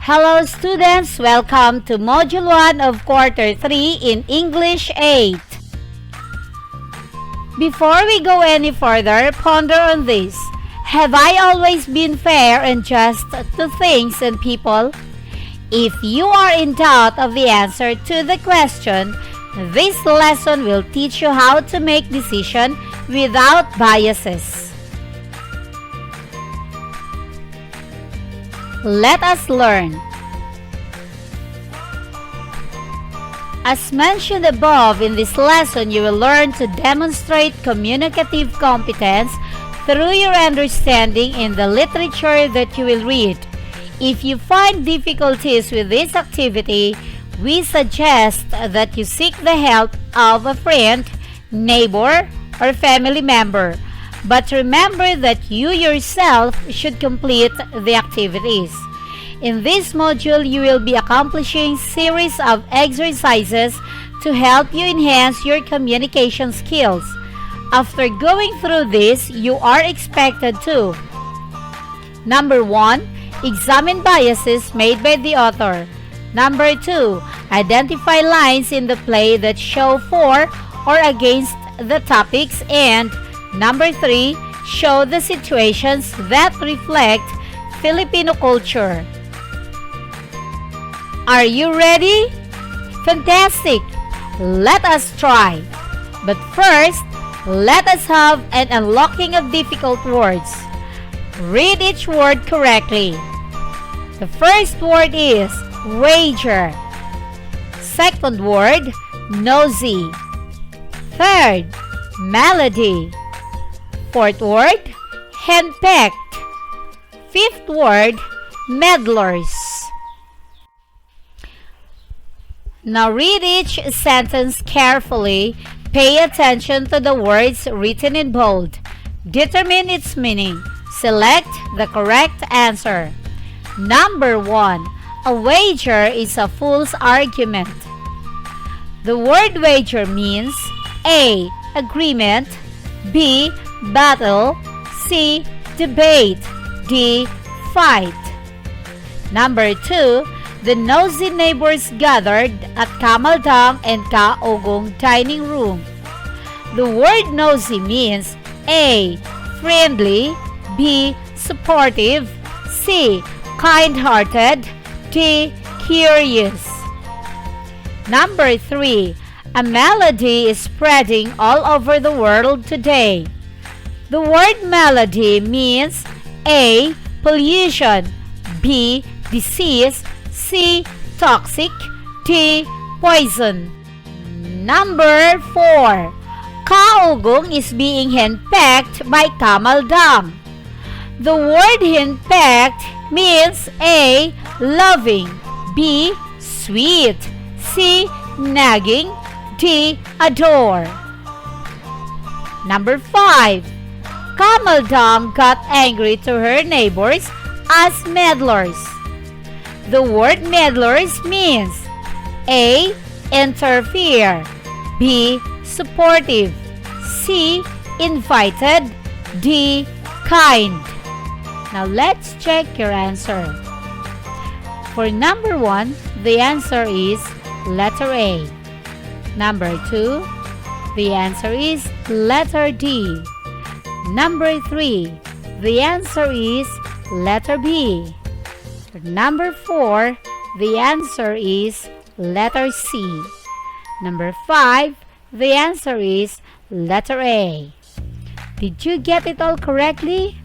Hello students, welcome to Module 1 of Quarter 3 in English 8. Before we go any further, ponder on this. Have I always been fair and just to things and people? If you are in doubt of the answer to the question, this lesson will teach you how to make decisions without biases. Let us learn. As mentioned above, in this lesson, you will learn to demonstrate communicative competence through your understanding in the literature that you will read. If you find difficulties with this activity, we suggest that you seek the help of a friend, neighbor, or family member. But remember that you yourself should complete the activities. In this module, you will be accomplishing series of exercises to help you enhance your communication skills. After going through this, you are expected to: Number 1, examine biases made by the author. Number 2, identify lines in the play that show for or against the topics. And Number 3, show the situations that reflect Filipino culture. Are you ready? Fantastic! Let us try. But first, let us have an unlocking of difficult words. Read each word correctly. The first word is wager. Second word, nosy. Third, melody. Fourth word, henpecked. Fifth word, meddlers. Now read each sentence carefully. Pay attention to the words written in bold. Determine its meaning. Select the correct answer. Number 1. A wager is a fool's argument. The word wager means A. Agreement, B. Battle, C. Debate, D. Fight. Number 2. The nosy neighbors gathered at Kamaldang and Kaogong dining room. The word nosy means A. Friendly, B. Supportive, C. Kind-hearted, D. Curious. Number 3. A melody is spreading all over the world today. The word melody means A. Pollution, B. Disease, C. Toxic, D. Poison. Number 4. Kaugong is being henpecked by Kamaldang. The word henpecked means A. Loving, B. Sweet, C. Nagging, D. Adore. Number 5. Kamaldang got angry to her neighbors as meddlers. The word meddlers means A. Interfere, B. Supportive, C. Invited, D. Kind. Now let's check your answer. For number 1, the answer is letter A. Number 2, the answer is letter D. Number 3, the answer is letter B. Number 4, the answer is letter C. Number 5, the answer is letter A. Did you get it all correctly?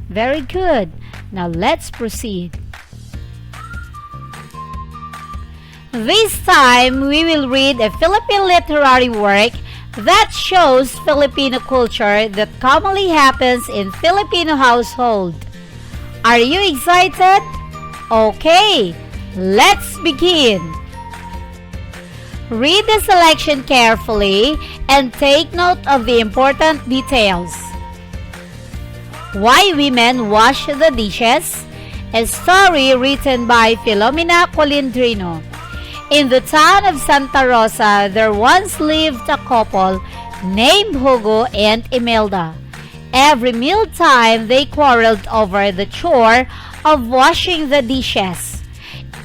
Very good. Now let's proceed. This time, we will read a Philippine literary work that shows Filipino culture that commonly happens in Filipino household. Are you excited? Okay, let's begin. Read the selection carefully and take note of the important details. Why women wash the dishes? A story written by Filomena Colindrino. In the town of Santa Rosa, there once lived a couple named Hugo and Imelda. Every mealtime, they quarreled over the chore of washing the dishes.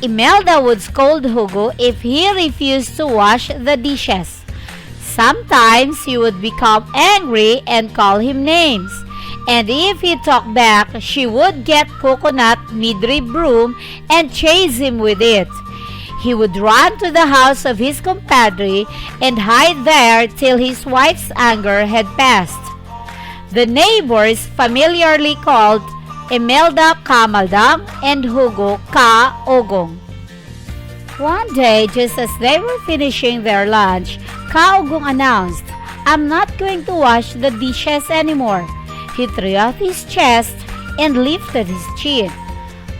Imelda would scold Hugo if he refused to wash the dishes. Sometimes he would become angry and call him names. And if he talked back, she would get coconut midrib broom and chase him with it. He would run to the house of his compadre and hide there till his wife's anger had passed. The neighbors familiarly called Imelda Kamaldang and Hugo Ka-Ogong. One day, just as they were finishing their lunch, Ka-Ogong announced, "I'm not going to wash the dishes anymore." He threw out his chest and lifted his chin.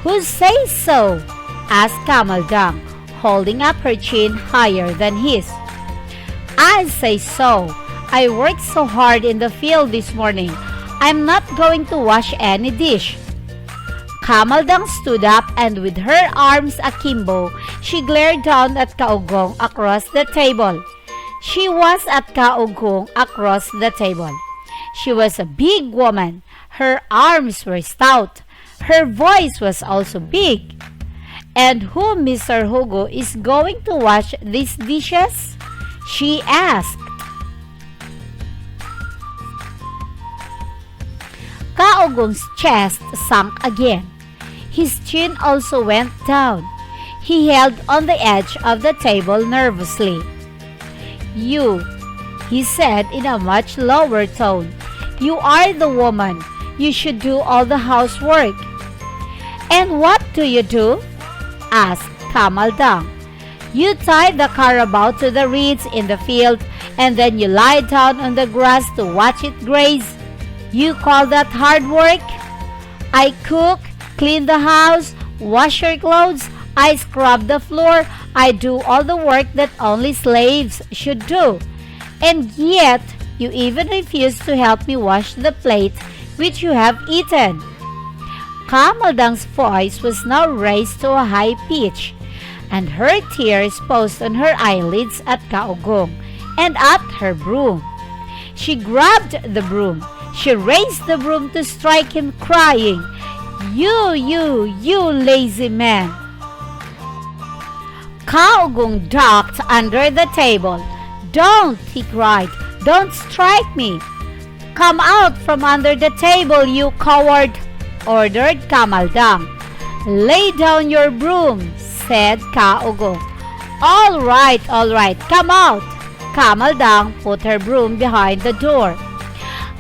"Who says so?" asked Kamaldang, holding up her chin higher than his. "I say so. I worked so hard in the field this morning. I'm not going to wash any dish." Kamaldang stood up and with her arms akimbo, she glared down at Ka-Ogong across the table. She was at Ka-Ogong across the table. She was a big woman. Her arms were stout. Her voice was also big. "And who, Mr. Hugo, is going to wash these dishes?" she asked. Ka-Ogong's chest sunk again. His chin also went down. He held on the edge of the table nervously. "You," he said in a much lower tone. "You are the woman. You should do all the housework." "And what do you do?" asked Kamaldang. "You tie the carabao to the reeds in the field and then you lie down on the grass to watch it graze. You call that hard work? I cook, clean the house, wash your clothes, I scrub the floor, I do all the work that only slaves should do. And yet, you even refuse to help me wash the plate which you have eaten." Kamaldang's voice was now raised to a high pitch, and her tears posed on her eyelids at Ka-Ogong and at her broom. She grabbed the broom. She raised the broom to strike him, crying, You lazy man." Ka-Ogong ducked under the table. "Don't," he cried. "Don't strike me." "Come out from under the table, you coward," ordered Kamaldang. "Lay down your broom," said Ka-Ogong. All right, come out." Kamaldang put her broom behind the door.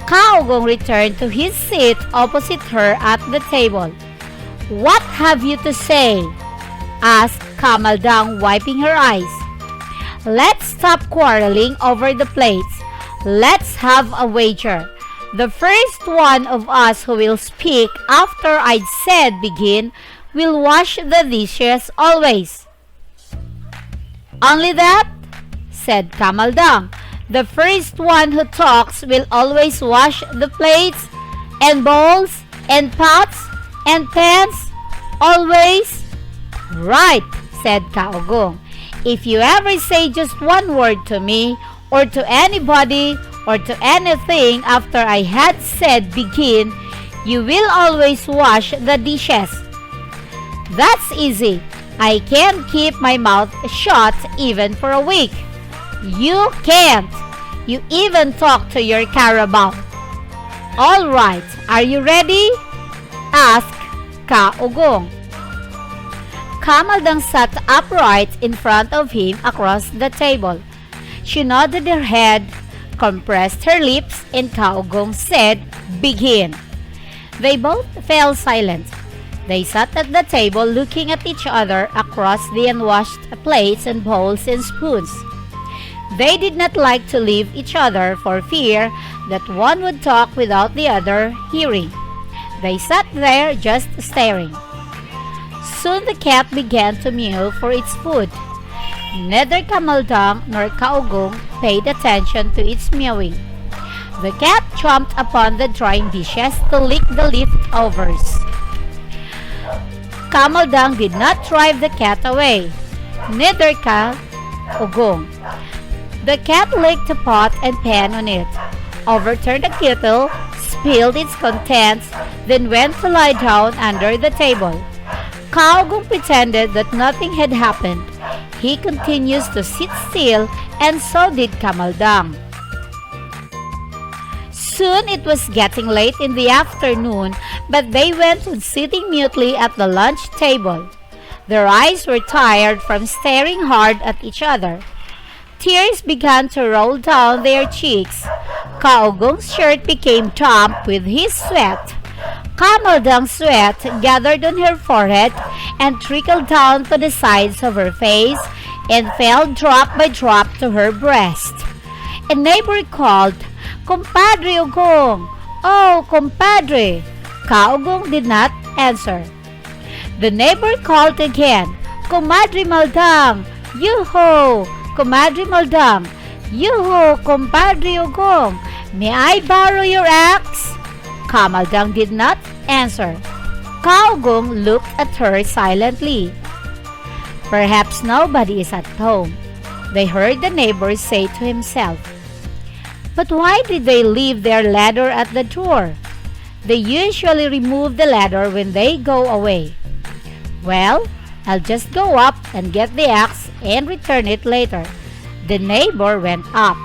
Ka-Ogong returned to his seat opposite her at the table. "What have you to say?" asked Kamaldang, wiping her eyes. "Let's stop quarreling over the plates. Let's have a wager. The first one of us who will speak after I'd said begin will wash the dishes always." "Only that?" said Kamaldang. "The first one who talks will always wash the plates and bowls and pots and pans? Always?" "Right," said Ka-Ogong. "If you ever say just one word to me or to anybody or to anything after I had said begin, you will always wash the dishes." "That's easy. I can't keep my mouth shut even for a week." "You can't. You even talk to your carabao." "All right, are you ready?" asked Ka-Ogong. Kamaldang sat upright in front of him across the table. She nodded her head, compressed her lips, and Ka-Ogong said, "Begin." They both fell silent. They sat at the table looking at each other across the unwashed plates and bowls and spoons. They did not like to leave each other for fear that one would talk without the other hearing. They sat there just staring. Soon the cat began to mew for its food. Neither Kamaldang nor Ka-Ogong paid attention to its mewing. The cat chomped upon the drying dishes to lick the leftovers. Kamaldang did not drive the cat away. Neither Ka-Ogong. The cat licked a pot and pan on it, overturned a kettle, spilled its contents, then went to lie down under the table. Kaugong pretended that nothing had happened. He continues to sit still, and so did Kamaldang. Soon it was getting late in the afternoon, but they went on sitting mutely at the lunch table. Their eyes were tired from staring hard at each other. Tears began to roll down their cheeks. Kaugong's shirt became damp with his sweat. Kamaldang's sweat gathered on her forehead and trickled down to the sides of her face and fell drop by drop to her breast. A neighbor called, "Compadre Ugong! Oh, compadre!" Kaugong did not answer. The neighbor called again, "Comadre Maldang! Yoo-hoo! Comadre Maldang! Yoo-hoo, compadre Ugong! May I borrow your axe?" Kamaldang did not answer. Kaugong looked at her silently. "Perhaps nobody is at home," they heard the neighbor say to himself. But why did they leave their ladder at the door? They usually remove the ladder when they go away. "Well, I'll just go up and get the axe and return it later." The neighbor went up.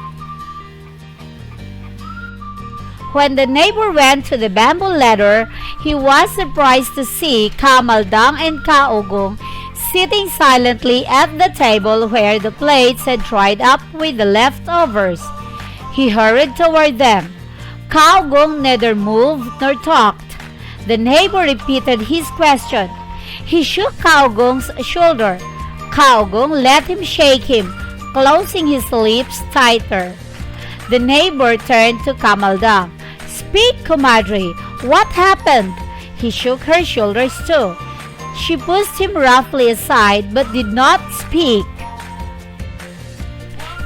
When the neighbor went to the bamboo ladder, he was surprised to see Kamaldang and Kaugong sitting silently at the table where the plates had dried up with the leftovers. He hurried toward them. Kaugong neither moved nor talked. The neighbor repeated his question. He shook Kaugong's shoulder. Kaugong let him shake him, closing his lips tighter. The neighbor turned to Kamaldang. "Speak, comadre. What happened?" He shook her shoulders too. She pushed him roughly aside but did not speak.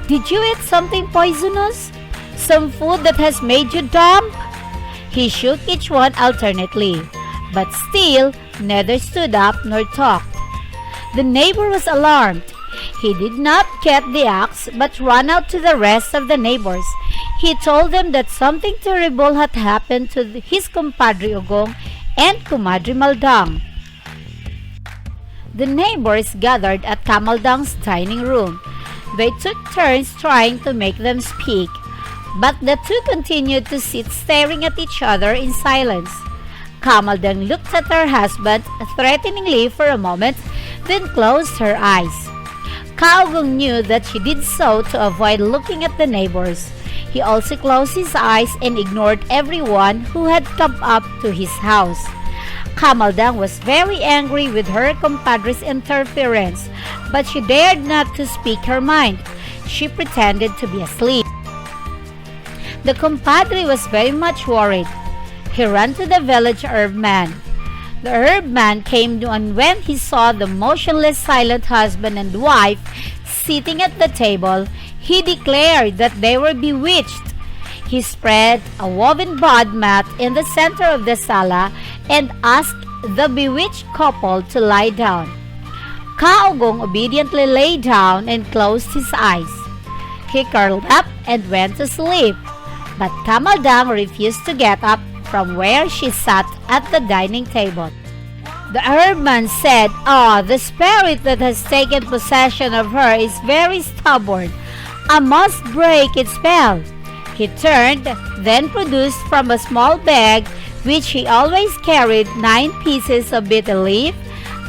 "Did you eat something poisonous? Some food that has made you dumb?" He shook each one alternately, but still neither stood up nor talked. The neighbor was alarmed. He did not get the axe but ran out to the rest of the neighbors. He told them that something terrible had happened to his compadre Ugong and comadre Maldang. The neighbors gathered at Kamaldang's dining room. They took turns trying to make them speak, but the two continued to sit staring at each other in silence. Kamaldang looked at her husband threateningly for a moment, then closed her eyes. Kaugong knew that she did so to avoid looking at the neighbors. He also closed his eyes and ignored everyone who had come up to his house. Kamaldang was very angry with her compadre's interference, but she dared not to speak her mind. She pretended to be asleep. The compadre was very much worried. He ran to the village herb man. The herb man came and when he saw the motionless, silent husband and wife sitting at the table, he declared that they were bewitched. He spread a woven bud mat in the center of the sala and asked the bewitched couple to lie down. Kaugong obediently lay down and closed his eyes. He curled up and went to sleep, but Kamaldang refused to get up from where she sat at the dining table. The herdsman said, "Ah, the spirit that has taken possession of her is very stubborn. I must break its spell." He turned, then produced from a small bag, which he always carried, 9 pieces of bitter leaf,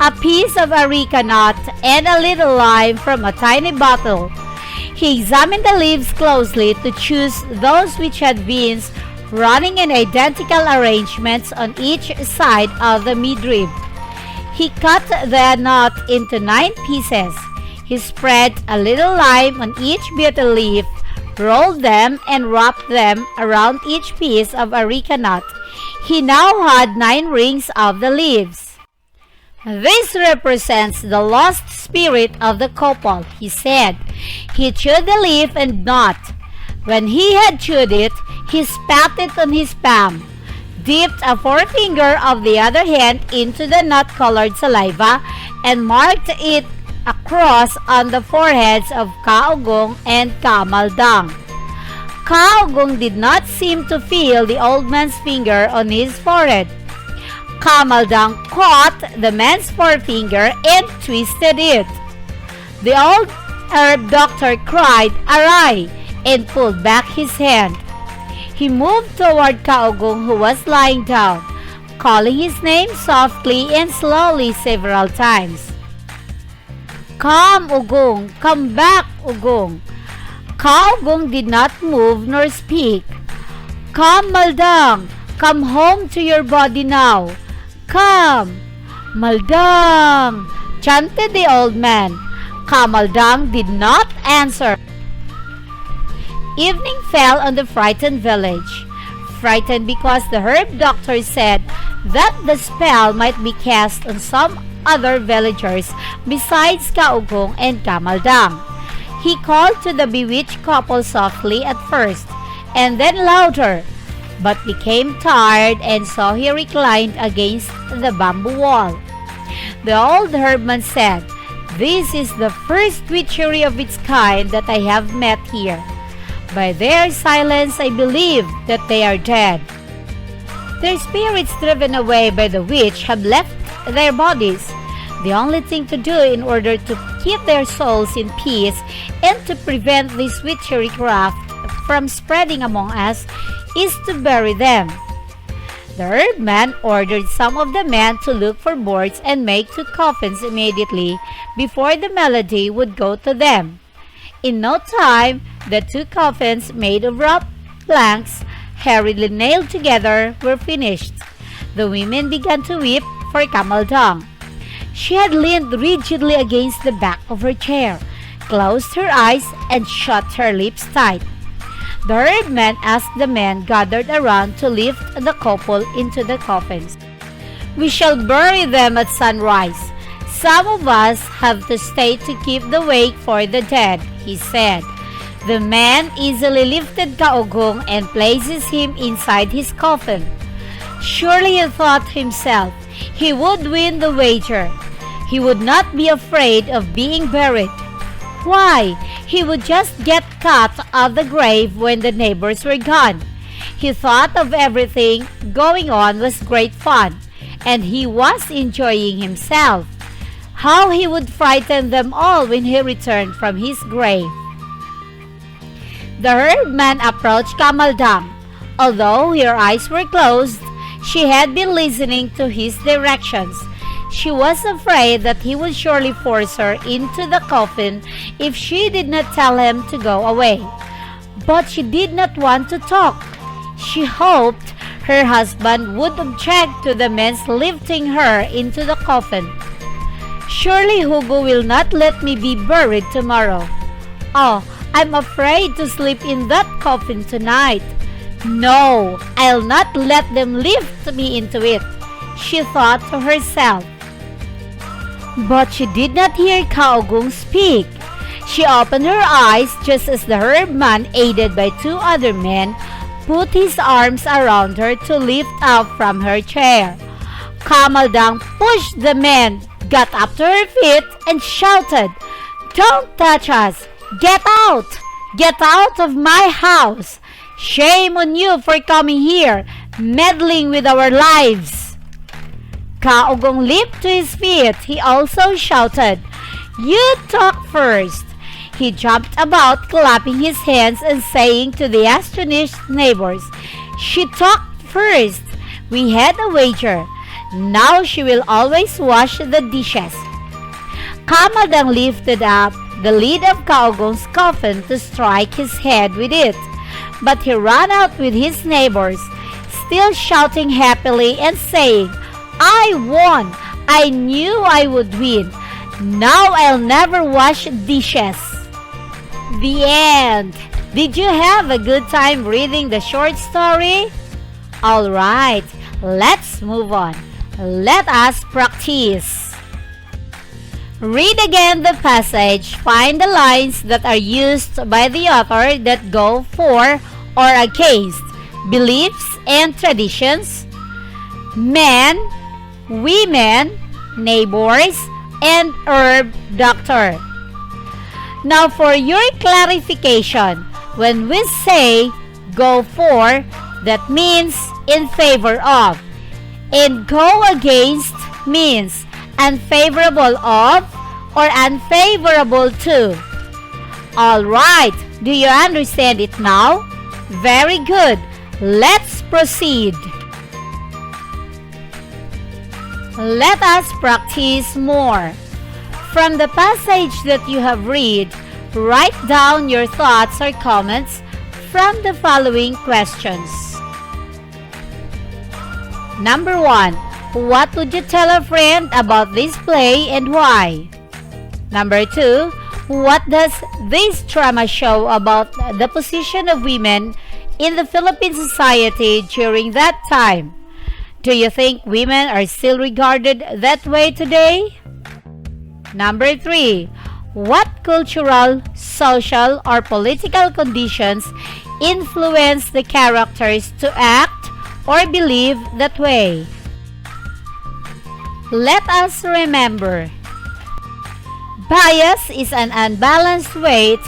a piece of areca nut, and a little lime from a tiny bottle. He examined the leaves closely to choose those which had veins running in identical arrangements on each side of the midrib. He cut the nut into 9 pieces. He spread a little lime on each bitter leaf, rolled them, and wrapped them around each piece of areca nut. He now had 9 rings of the leaves. "This represents the lost spirit of the couple," he said. He chewed the leaf and nut. When he had chewed it, he spat it on his palm, dipped a forefinger of the other hand into the nut-colored saliva, and marked it across on the foreheads of Kaugong and Kamaldang. Kaugong did not seem to feel the old man's finger on his forehead. Kamaldang caught the man's forefinger and twisted it. The old herb doctor cried, "Aray!" and pulled back his hand. He moved toward Kaugong, who was lying down, calling his name softly and slowly several times. "Come, Ugong! Come back, Ugong!" Kaugong did not move nor speak. "Come, Maldang! Come home to your body now! Come!" "Maldang!" chanted the old man. Kamaldang did not answer. Evening fell on the frightened village. Frightened because the herb doctor said that the spell might be cast on some other villagers besides Kaugong and Kamaldang. He called to the bewitched couple softly at first, and then louder, but became tired and so he reclined against the bamboo wall. The old herbman said, "This is the first witchery of its kind that I have met here. By their silence I believe that they are dead. Their spirits driven away by the witch have left their bodies. The only thing to do in order to keep their souls in peace and to prevent this witchery craft from spreading among us is to bury them." The herbman ordered some of the men to look for boards and make 2 coffins immediately before the melody would go to them. In no time, the 2 coffins made of rough planks, hurriedly nailed together, were finished. The women began to weep for Kamaldang. She had leaned rigidly against the back of her chair, closed her eyes, and shut her lips tight. The herdman asked the men gathered around to lift the couple into the coffins. "We shall bury them at sunrise. Some of us have to stay to keep the wake for the dead," he said. The man easily lifted Kaugong and places him inside his coffin. Surely he thought to himself, he would win the wager. He would not be afraid of being buried. Why, he would just get cut out of the grave when the neighbors were gone. He thought of everything going on was great fun, and he was enjoying himself. How he would frighten them all when he returned from his grave. The herdman approached Kamaldang. Although her eyes were closed, she had been listening to his directions. She was afraid that he would surely force her into the coffin if she did not tell him to go away. But she did not want to talk. She hoped her husband would object to the men's lifting her into the coffin. "Surely Hugo will not let me be buried tomorrow. Oh, I'm afraid to sleep in that coffin tonight. No, I'll not let them lift me into it," she thought to herself. But she did not hear Kaugong speak. She opened her eyes just as the herdman, aided by 2 other men, put his arms around her to lift up from her chair. Kamaldang pushed the men, got up to her feet, and shouted, "Don't touch us! Get out! Get out of my house! Shame on you for coming here, meddling with our lives!" Kaugong leaped to his feet. He also shouted, "You talk first!" He jumped about, clapping his hands and saying to the astonished neighbors, "She talked first. We had a wager. Now she will always wash the dishes." Kamaldang lifted up the lid of Kaugong's coffin to strike his head with it, but he ran out with his neighbors, still shouting happily and saying, "I won! I knew I would win. Now I'll never wash dishes." The end. Did you have a good time reading the short story? Alright, let's move on. Let us practice. Read again the passage. Find the lines that are used by the author that go for or against beliefs and traditions, men, women, neighbors, and herb doctor. Now for your clarification, when we say go for, that means in favor of. And go against means unfavorable of or unfavorable to. Alright, do you understand it now? Very good. Let's proceed. Let us practice more. From the passage that you have read, write down your thoughts or comments from the following questions. Number 1. What would you tell a friend about this play and why? Number 2. What does this drama show about the position of women in the Philippine society during that time? Do you think women are still regarded that way today? Number 3. What cultural, social, or political conditions influence the characters to act or believe that way? Let us remember, bias is an unbalanced weight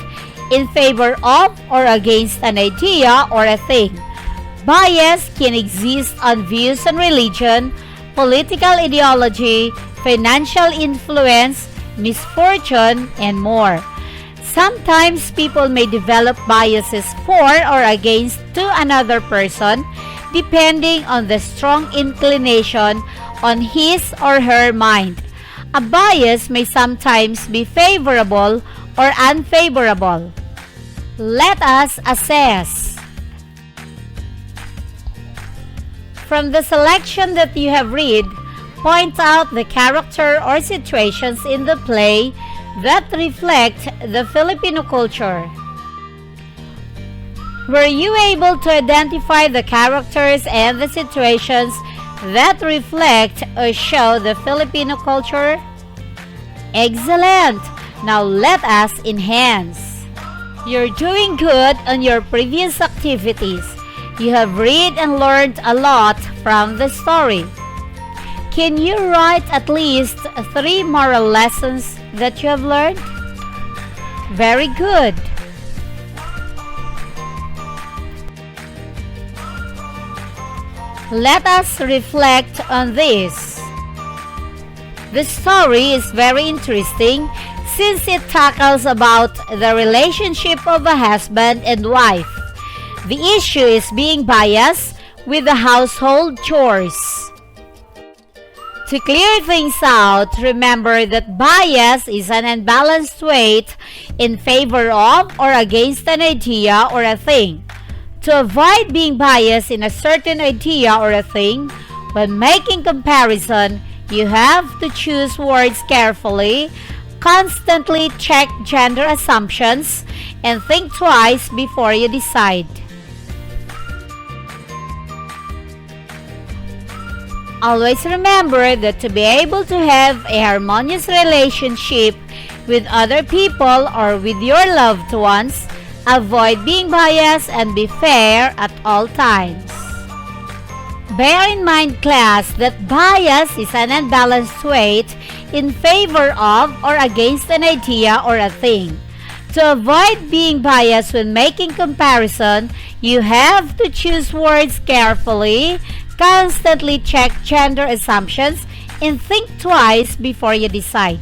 in favor of or against an idea or a thing. Bias can exist on views on religion, political ideology, financial influence, misfortune, and more. Sometimes people may develop biases for or against to another person depending on the strong inclination on his or her mind. A bias may sometimes be favorable or unfavorable. Let us assess. From the selection that you have read, point out the character or situations in the play that reflect the Filipino culture. Were you able to identify the characters and the situations that reflect or show the Filipino culture? Excellent! Now let us enhance. You're doing good on your previous activities. You have read and learned a lot from the story. Can you write at least 3 moral lessons that you have learned? Very good. Let us reflect on this. The story is very interesting since it tackles about the relationship of a husband and wife. The issue is being biased with the household chores. To clear things out, remember that bias is an unbalanced weight in favor of or against an idea or a thing. To avoid being biased in a certain idea or a thing, when making comparison, you have to choose words carefully, constantly check gender assumptions, and think twice before you decide. Always remember that to be able to have a harmonious relationship with other people or with your loved ones, avoid being biased and be fair at all times. Bear in mind, class, that bias is an unbalanced weight in favor of or against an idea or a thing. To avoid being biased when making comparison, you have to choose words carefully, constantly check gender assumptions, and think twice before you decide.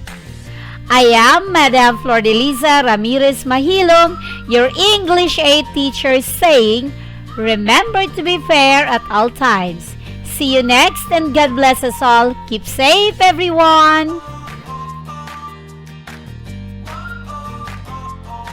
I am Madam Flordeliza Ramirez Mahilum, your English 8 teacher, saying, remember to be fair at all times. See you next, and God bless us all. Keep safe, everyone!